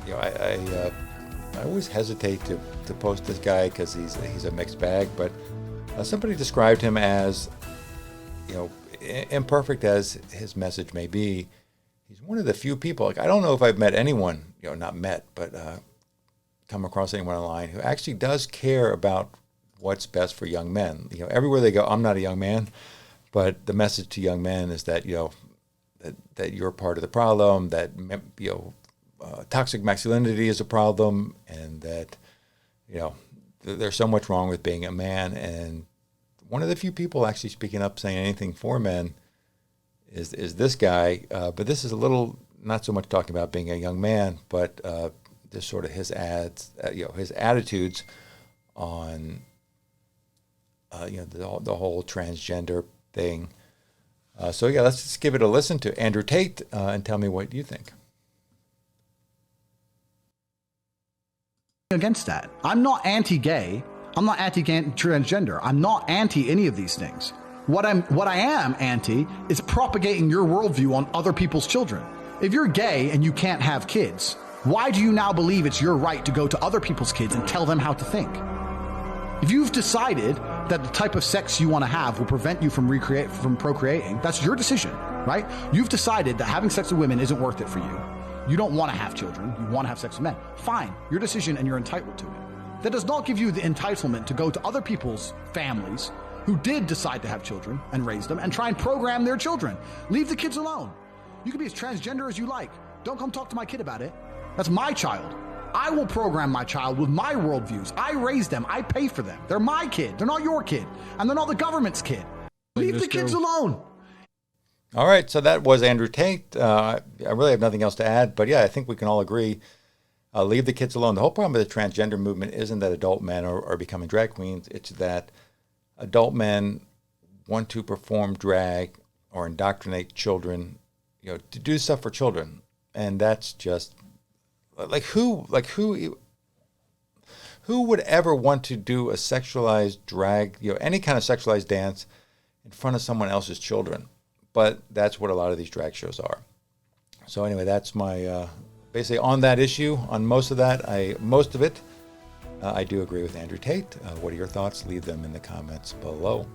I always hesitate to post this guy because he's a mixed bag, but somebody described him as, imperfect as his message may be, he's one of the few people. Like, I don't know if I've met anyone, not met, but come across anyone online who actually does care about what's best for young men. Everywhere they go, I'm not a young man, but the message to young men is that that you're part of the problem, that toxic masculinity is a problem, and that there's so much wrong with being a man. And one of the few people actually speaking up, saying anything for men, is this guy. But this is a little not so much talking about being a young man, but just sort of his his attitudes on the whole transgender thing. So let's just give it a listen to Andrew Tate and tell me what you think. Against that, I'm not anti-gay. I'm not anti-transgender. I'm not anti any of these things. What I am anti is propagating your worldview on other people's children. If you're gay and you can't have kids, why do you now believe it's your right to go to other people's kids and tell them how to think? If you've decided that the type of sex you want to have will prevent you from procreating, that's your decision, right? You've decided that having sex with women isn't worth it for you. You don't want to have children. You want to have sex with men. Fine, your decision, and you're entitled to it. That does not give you the entitlement to go to other people's families who did decide to have children and raise them and try and program their children. Leave the kids alone. You can be as transgender as you like. Don't come talk to my kid about it. That's my child. I will program my child with my worldviews. I raise them. I pay for them. They're my kid. They're not your kid. And they're not the government's kid. Leave the kids alone. All right, so that was Andrew Tate. I really have nothing else to add, but I think we can all agree, leave the kids alone. The whole problem with the transgender movement isn't that adult men are becoming drag queens. It's that adult men want to perform drag or indoctrinate children, to do stuff for children. And that's just, who would ever want to do a sexualized drag, any kind of sexualized dance in front of someone else's children? But that's what a lot of these drag shows are. So anyway, that's my basically on that issue. On most of it, I do agree with Andrew Tate. What are your thoughts? Leave them in the comments below.